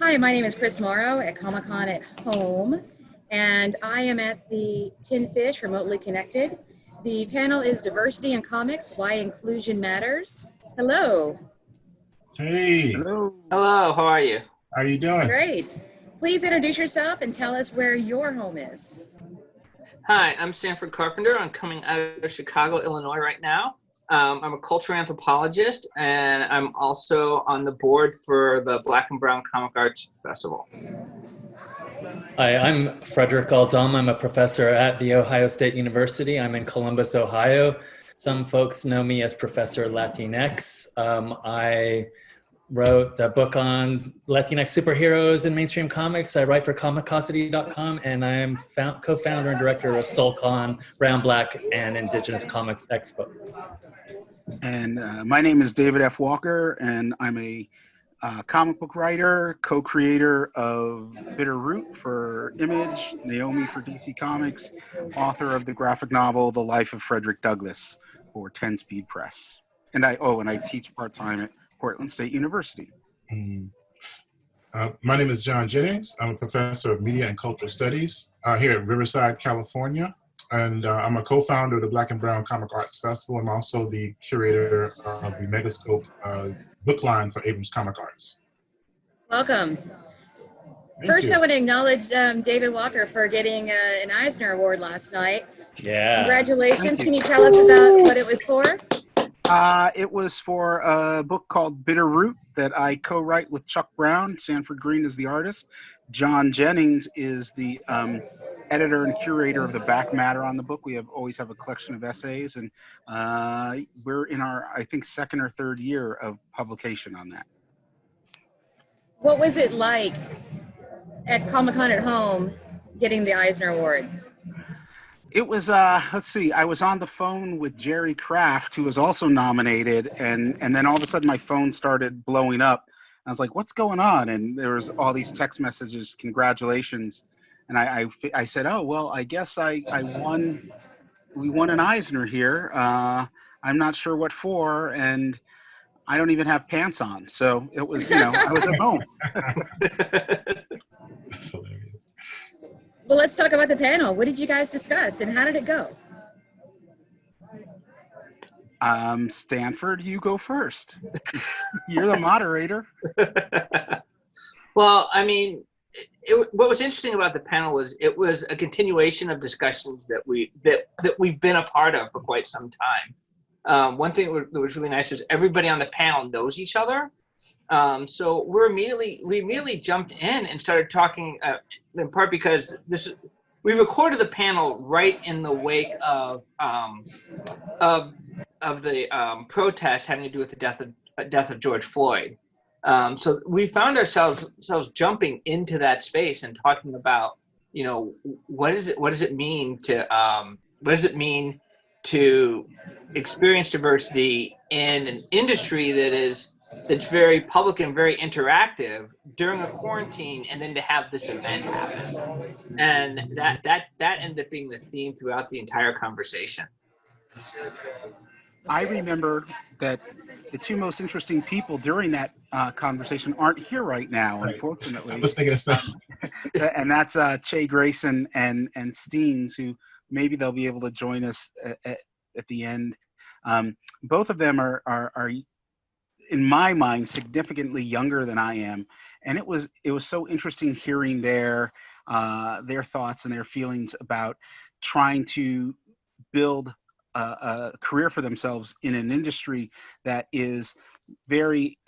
Hi, my name is Chris Morrow at Comic-Con at Home, and I am at the Tin Fish Remotely Connected. The panel is Diversity in Comics, Why Inclusion Matters. Hello. Hey. Hello. Hello, how are you? How you doing? Great. Please introduce yourself and tell us where your home is. Hi, I'm Stanford Carpenter. I'm coming out of Chicago, Illinois right now. I'm a cultural anthropologist, and I'm also on the board for the Black and Brown Comix Arts Festival. Hi, I'm Frederick Aldama. I'm a professor at The Ohio State University. I'm in Columbus, Ohio. Some folks know me as Professor Latinx. I wrote a book on Latinx superheroes in mainstream comics. I write for Comicosity.com, and I'm co-founder and director of SoulCon, Brown, Black, and Indigenous Comics Expo. And my name is David F. Walker, and I'm a comic book writer, co-creator of Bitterroot for Image, Naomi for DC Comics, author of the graphic novel The Life of Frederick Douglass for 10 Speed Press. And I teach part-time at Portland State University. My name is John Jennings. I'm a professor of media and cultural studies here at Riverside, California. And I'm a co-founder of the Black and Brown Comix Arts Festival. I'm also the curator of the Megascope book line for Abrams Comic Arts. Welcome. First, I want to acknowledge David Walker for getting an Eisner Award last night. Yeah. Congratulations. Can you tell us about what it was for? It was for a book called Bitterroot that I co-write with Chuck Brown. Sanford Green is the artist. John Jennings is the editor and curator of the back matter on the book. We always have a collection of essays, and we're in our, I think, second or third year of publication on that. What was it like at Comic-Con at Home getting the Eisner Award? It was, let's see, I was on the phone with Jerry Kraft, who was also nominated, and then all of a sudden my phone started blowing up. I was like, what's going on? And there was all these text messages, congratulations. And I said, oh, well, I guess we won an Eisner here. I'm not sure what for, and I don't even have pants on. So it was, I was at home. That's hilarious. Well, let's talk about the panel. What did you guys discuss, and how did it go? Stanford, you go first. You're the moderator. Well, I mean, what was interesting about the panel was it was a continuation of discussions that we've been a part of for quite some time. One thing that was really nice was everybody on the panel knows each other. So we immediately jumped in and started talking, in part because we recorded the panel right in the wake of the protest having to do with the death of George Floyd. So we found ourselves jumping into that space and talking about, what does it mean to experience diversity in an industry that's very public and very interactive during a quarantine, and then to have this event happen. And that ended up being the theme throughout the entire conversation. I remember that the two most interesting people during that conversation aren't here right now, unfortunately. I was thinking the same. And that's Ché Grayson and Steenz, who maybe they'll be able to join us at the end. Both of them are, in my mind, significantly younger than I am, and it was so interesting hearing their thoughts and their feelings about trying to build a career for themselves in an industry that is very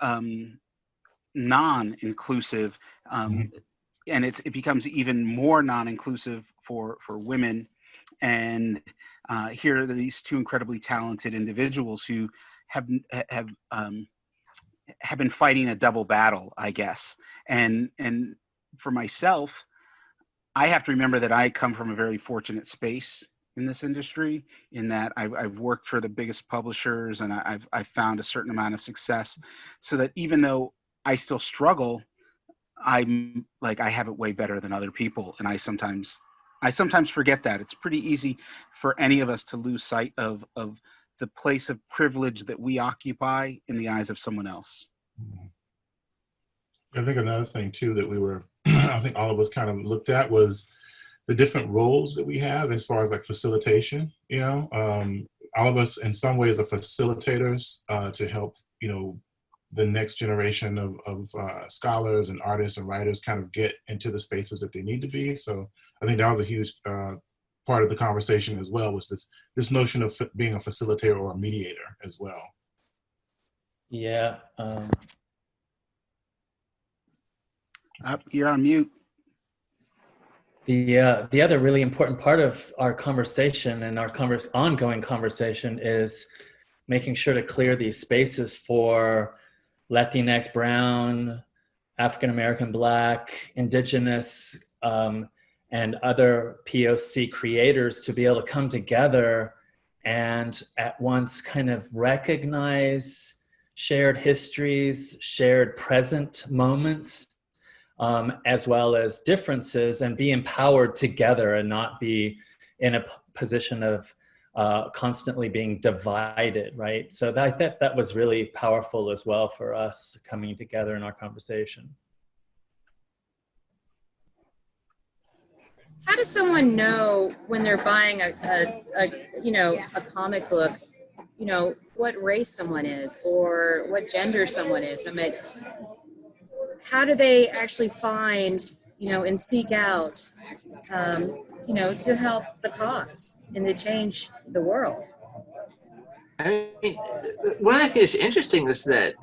non-inclusive, and it becomes even more non-inclusive for women. And here are these two incredibly talented individuals who have been fighting a double battle, I guess. And for myself, I have to remember that I come from a very fortunate space in this industry, in that I've worked for the biggest publishers, and I've found a certain amount of success, so that even though I still struggle, I'm like, I have it way better than other people. And I sometimes forget that. It's pretty easy for any of us to lose sight of the place of privilege that we occupy in the eyes of someone else. I think another thing too that we were, I think all of us kind of looked at was the different roles that we have as far as like facilitation, all of us in some ways are facilitators to help, the next generation of scholars and artists and writers kind of get into the spaces that they need to be. So I think that was a huge part of the conversation as well, was this notion of being a facilitator or a mediator as well. Yeah. You're on mute. The other really important part of our conversation and our ongoing conversation is making sure to clear these spaces for Latinx, Brown, African American, Black, Indigenous, and other POC creators to be able to come together and at once kind of recognize shared histories, shared present moments, as well as differences, and be empowered together and not be in a position of constantly being divided, right? So that was really powerful as well for us coming together in our conversation. How does someone know when they're buying a comic book, what race someone is or what gender someone is? I mean, how do they actually find, and seek out, to help the cause and to change the world? I mean, one of the things that's interesting is that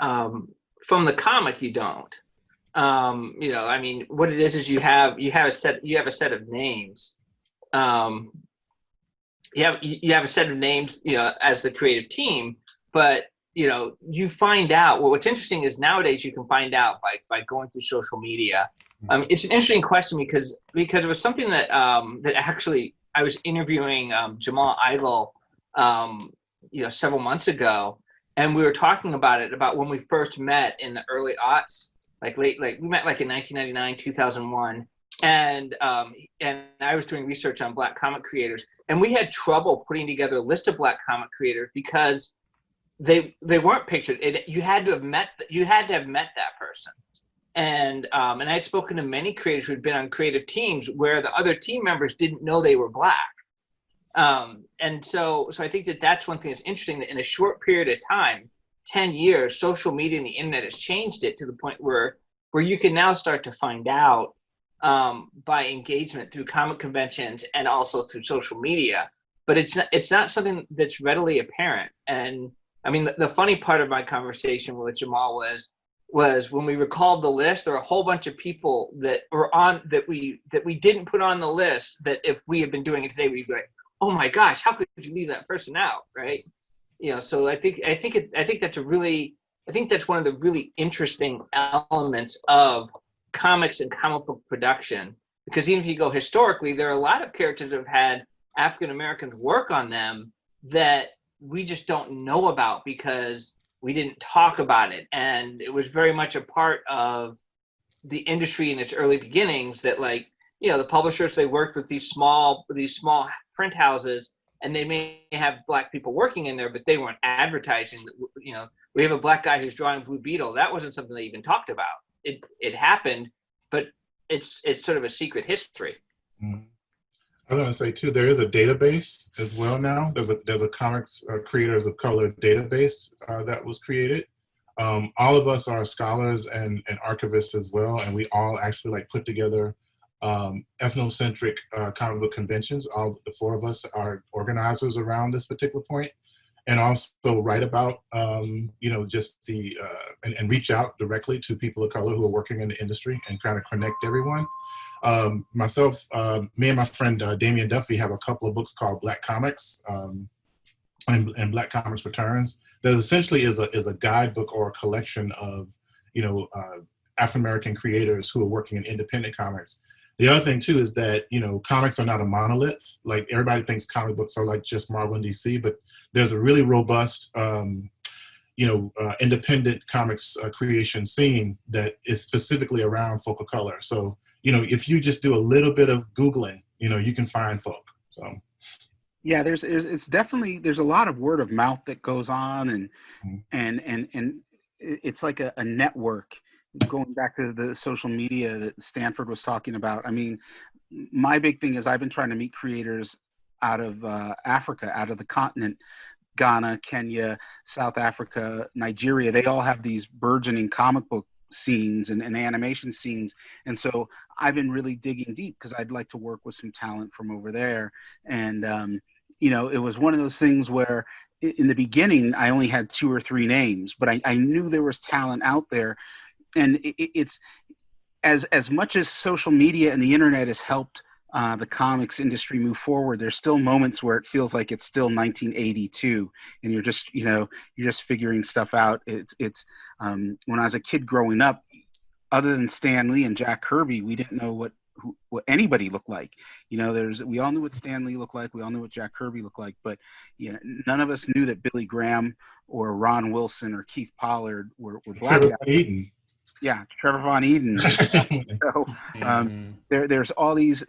from the comic, you don't. I mean, what it is you have a set of names. You have a set of names, as the creative team, but you find out. Well, what's interesting is nowadays you can find out by going through social media. It's an interesting question because it was something that that actually I was interviewing Jamal Idle, several months ago, and we were talking about when we first met in the early aughts, we met in 1999, 2001, and I was doing research on Black comic creators, and we had trouble putting together a list of Black comic creators because they weren't pictured. You had to have met that person. And I had spoken to many creators who had been on creative teams where the other team members didn't know they were Black. And so I think that's one thing that's interesting, that in a short period of time, 10 years, social media and the internet has changed it to the point where you can now start to find out by engagement through comic conventions and also through social media. But it's not something that's readily apparent. And I mean, the funny part of my conversation with Jamal was when we recalled the list, there were a whole bunch of people that were on that we didn't put on the list, that if we had been doing it today, we'd be like, oh my gosh, how could you leave that person out, right? So I think that's one of the really interesting elements of comics and comic book production, because even if you go historically, there are a lot of characters that have had African Americans work on them that we just don't know about because we didn't talk about it. And it was very much a part of the industry in its early beginnings that, the publishers, they worked with these small print houses, and they may have Black people working in there, but they weren't advertising that, we have a Black guy who's drawing Blue Beetle. That wasn't something they even talked about. It happened, but it's sort of a secret history. Mm-hmm. I was going to say too, there is a database as well now. There's a comics creators of color database that was created. All of us are scholars and archivists as well, and we all actually put together ethnocentric comic book conventions. All the four of us are organizers around this particular point, and also write about just the and reach out directly to people of color who are working in the industry and kind of connect everyone. Myself, me and my friend Damian Duffy have a couple of books called Black Comics and Black Comics Returns. That essentially is a guidebook or a collection of African American creators who are working in independent comics. The other thing too is that comics are not a monolith. Like, everybody thinks comic books are like just Marvel and DC, but there's a really robust independent comics creation scene that is specifically around folk of color. So if you just do a little bit of Googling, you can find folk. So, yeah, there's a lot of word of mouth that goes on, and it's like a network going back to the social media that Stanford was talking about, I mean, my big thing is I've been trying to meet creators out of Africa, out of the continent. Ghana, Kenya, South Africa, Nigeria, they all have these burgeoning comic book scenes and animation scenes. And so I've been really digging deep because I'd like to work with some talent from over there. And, you know, it was one of those things where in the beginning, I only had 2 or 3 names, but I knew there was talent out there. And it's as much as social media and the internet has helped the comics industry move forward, there's still moments where it feels like it's still 1982 and you're just, you know, you're just figuring stuff out. It's when I was a kid growing up, other than Stan Lee and Jack Kirby, we didn't know what anybody looked like. You know, we all knew what Stan Lee looked like. We all knew what Jack Kirby looked like, but you know, none of us knew that Billy Graham or Ron Wilson or Keith Pollard were black guys. Yeah, Trevor Von Eden. So there's all these.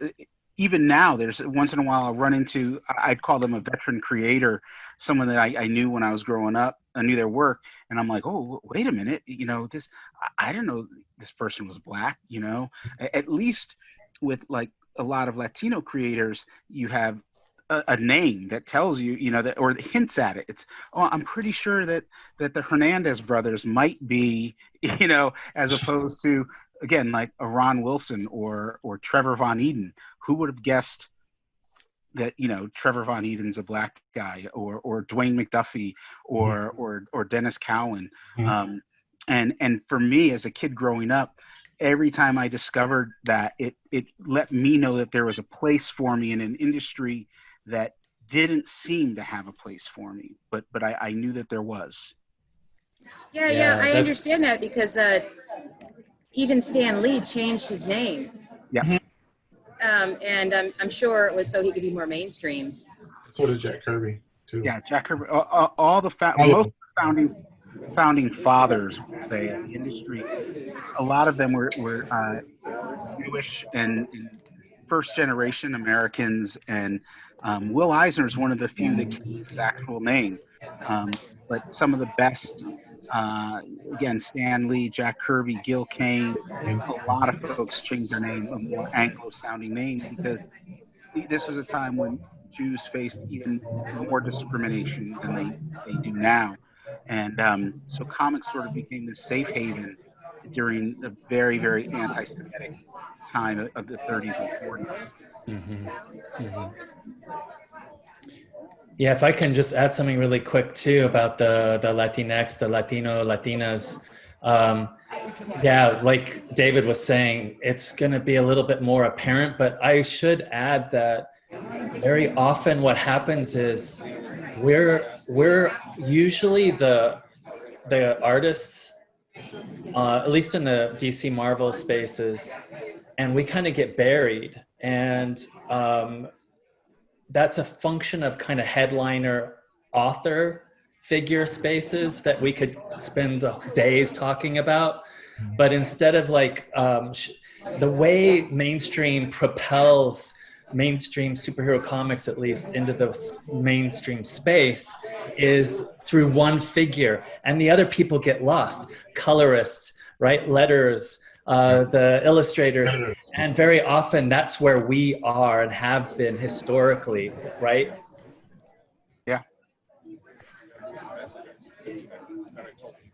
Even now, there's once in a while I'll run into, I'd call them a veteran creator, someone that I knew when I was growing up. I knew their work, and I'm like, oh, wait a minute, you know, I didn't know this person was black. You know, at least with like a lot of Latino creators, you have a name that tells you, you know, that or hints at it. It's, oh, I'm pretty sure that the Hernandez brothers might be, you know, as opposed to, again, like a Ron Wilson or Trevor Von Eden. Who would have guessed that, you know, Trevor Von Eden's a black guy, or Dwayne McDuffie or Dennis Cowan. Mm-hmm. And for me as a kid growing up, every time I discovered that, it let me know that there was a place for me in an industry that didn't seem to have a place for me, but I knew that there was. Yeah, I understand that because even Stan Lee changed his name. Yeah. And I'm sure it was so he could be more mainstream. So did Jack Kirby too. Yeah, Jack Kirby. Most of the founding fathers, would say, in the industry, a lot of them were Jewish and first generation Americans, and Will Eisner is one of the few that kept his actual name. But some of the best, again, Stan Lee, Jack Kirby, Gil Kane, a lot of folks changed their name, a more Anglo-sounding name, because this was a time when Jews faced even more discrimination than they do now. And so comics sort of became this safe haven during the very, very anti-Semitic time of the 30s and 40s. Mm-hmm. Mm-hmm. Yeah, if I can just add something really quick too about the Latinx, the Latino, Latinas. Yeah, like David was saying, it's going to be a little bit more apparent, but I should add that very often what happens is we're usually the artists, at least in the DC Marvel spaces, and we kind of get buried. And that's a function of kind of headliner author figure spaces that we could spend days talking about. But instead of like the way mainstream propels mainstream superhero comics, at least into the mainstream space, is through one figure, and the other people get lost. Colorists, right? Letters, the illustrators, and very often that's where we are and have been historically, right? Yeah.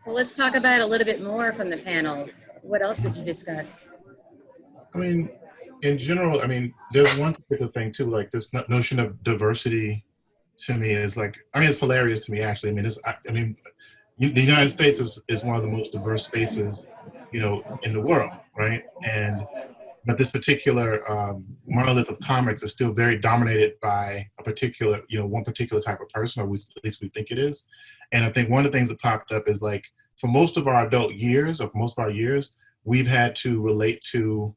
Well, let's talk about it a little bit more from the panel. What else did you discuss? I mean, in general, I mean, there's one particular thing too, like this notion of diversity to me is like, I mean, it's hilarious to me actually. I mean, the United States is one of the most diverse spaces, you know, in the world, right? But this particular monolith of comics is still very dominated by a particular, you know, one particular type of person, or at least we think it is. And I think one of the things that popped up is like, for most of our adult years, or for most of our years, we've had to relate to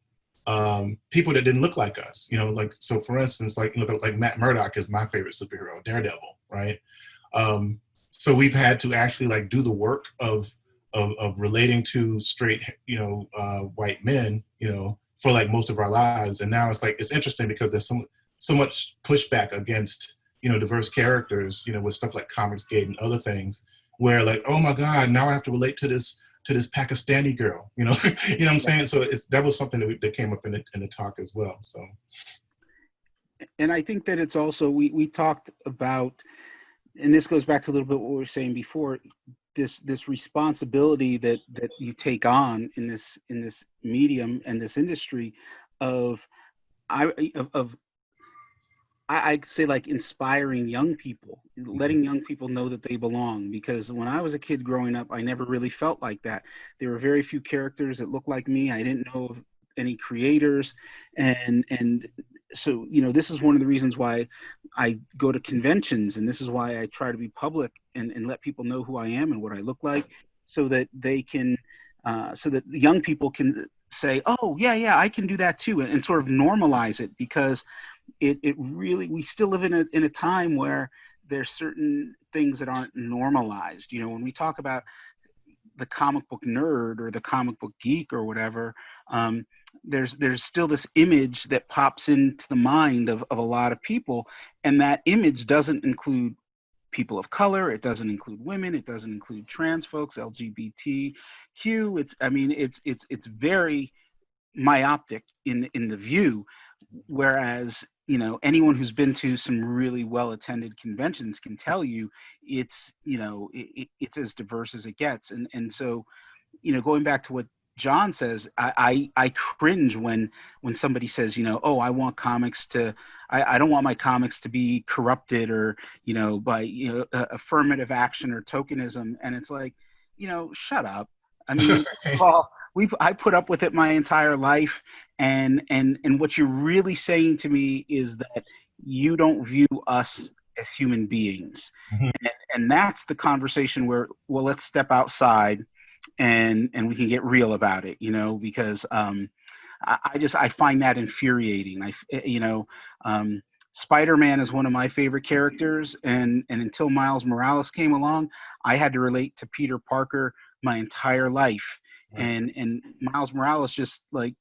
people that didn't look like us, you know, like, so for instance, like, look at like Matt Murdock is my favorite superhero, Daredevil, right? So we've had to actually like do the work of relating to straight, you know, white men, you know, for like most of our lives. And now it's like, it's interesting because there's so much pushback against, you know, diverse characters, you know, with stuff like Comicsgate and other things, where like, oh my God, now I have to relate to this to this Pakistani girl, you know, you know what I'm saying? So that was something that came up in the talk as well. So. And I think that it's also, we talked about, and this goes back to a little bit what we were saying before, this responsibility that you take on in this medium and this industry I'd say like inspiring young people, letting young people know that they belong. Because when I was a kid growing up, I never really felt like that. There were very few characters that looked like me. I didn't know of any creators, and so, you know, this is one of the reasons why I go to conventions, and this is why I try to be public and let people know who I am and what I look like, so that they can, so that young people can say, oh yeah, I can do that too, and sort of normalize it, because it really, we still live in a time where there's certain things that aren't normalized. You know, when we talk about the comic book nerd or the comic book geek or whatever, there's still this image that pops into the mind of a lot of people, and that image doesn't include people of color, it doesn't include women, it doesn't include trans folks, LGBTQ. It's very myopic in the view, whereas, you know, anyone who's been to some really well-attended conventions can tell you it's, you know, it's as diverse as it gets. And so, you know, going back to what John says, I cringe when somebody says, you know, oh, I want comics to, I don't want my comics to be corrupted or, you know, by, you know, affirmative action or tokenism. And it's like, you know, shut up. I mean, Paul, I put up with it my entire life, and what you're really saying to me is that you don't view us as human beings, and that's the conversation where, well, let's step outside, and we can get real about it, you know, because I find that infuriating. Spider-Man is one of my favorite characters, and until Miles Morales came along, I had to relate to Peter Parker my entire life. And Miles Morales just like,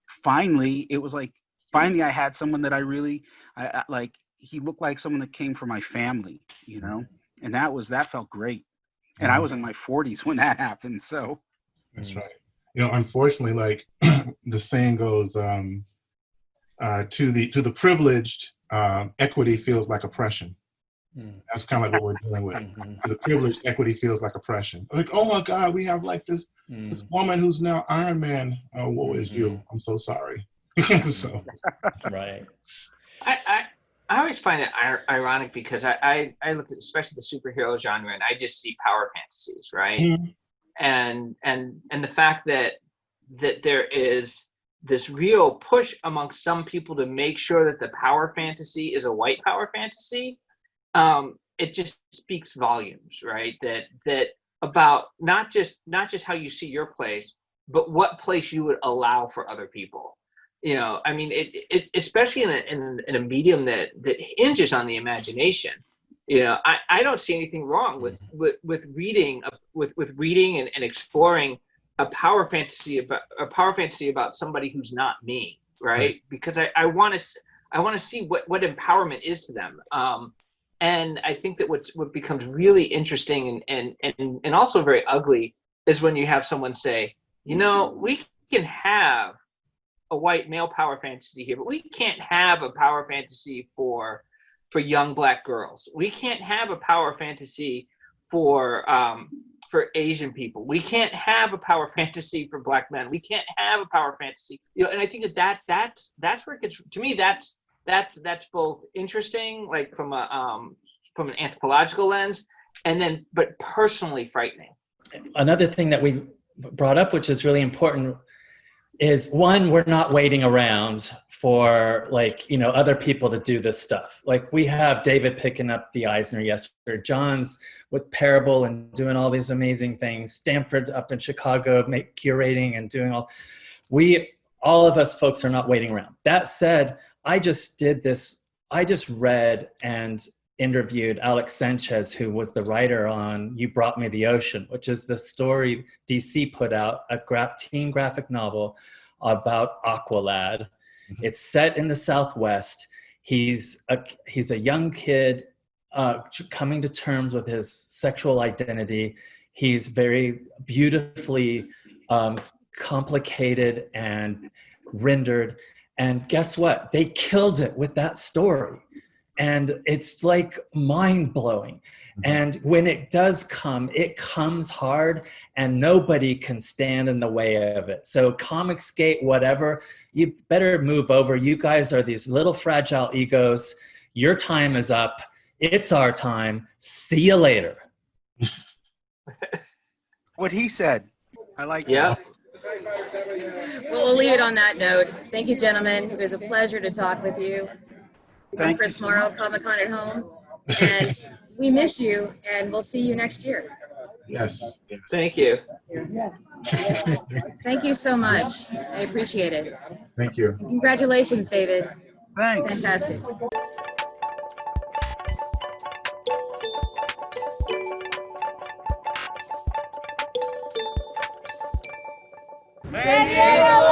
finally I had someone that I really, I like, he looked like someone that came from my family, you know, and that felt great. And I was in my 40s when that happened. So that's right. You know, unfortunately, like the saying goes, to the privileged, equity feels like oppression. That's kind of like what we're dealing with. The privileged, equity feels like oppression. Like, oh my God, we have like this woman who's now Iron Man. Oh, woe is you. I'm so sorry. So. Right. I always find it ironic, because I look at especially the superhero genre, and I just see power fantasies, right? And the fact that there is this real push amongst some people to make sure that the power fantasy is a white power fantasy. It just speaks volumes, right? That about not just how you see your place, but what place you would allow for other people. You know, I mean, it especially in a medium that hinges on the imagination. You know, I don't see anything wrong with reading and exploring a power fantasy about somebody who's not me, right? Because I want to see what empowerment is to them. And I think that what becomes really interesting and also very ugly is when you have someone say, you know, we can have a white male power fantasy here, but we can't have a power fantasy for young Black girls. We can't have a power fantasy for Asian people. We can't have a power fantasy for Black men. We can't have a power fantasy. You know, and I think that's where it gets, to me, that's both interesting, like from an anthropological lens, but personally frightening. Another thing that we've brought up, which is really important, is one, we're not waiting around for other people to do this stuff. Like we have David picking up the Eisner yesterday, John's with Parable and doing all these amazing things, Stanford up in Chicago curating and doing all of us folks are not waiting around. That said, I just read and interviewed Alex Sanchez, who was the writer on You Brought Me the Ocean, which is the story DC put out, a teen graphic novel about Aqualad. It's set in the Southwest. He's a young kid coming to terms with his sexual identity. He's very beautifully complicated and rendered. And guess what? They killed it with that story. And it's like mind-blowing. And when it does come, it comes hard and nobody can stand in the way of it. So Comicsgate, whatever, you better move over. You guys are these little fragile egos. Your time is up. It's our time. See you later. What he said. I like Yeah. that. Well, we'll leave it on that note. Thank you, gentlemen. It was a pleasure to talk with you. Thank Chris you. Morrow, Comic-Con at Home. And we miss you, and we'll see you next year. Yes. Yes. Thank you. Thank you so much. I appreciate it. Thank you. Congratulations, David. Thanks. Fantastic. San Diego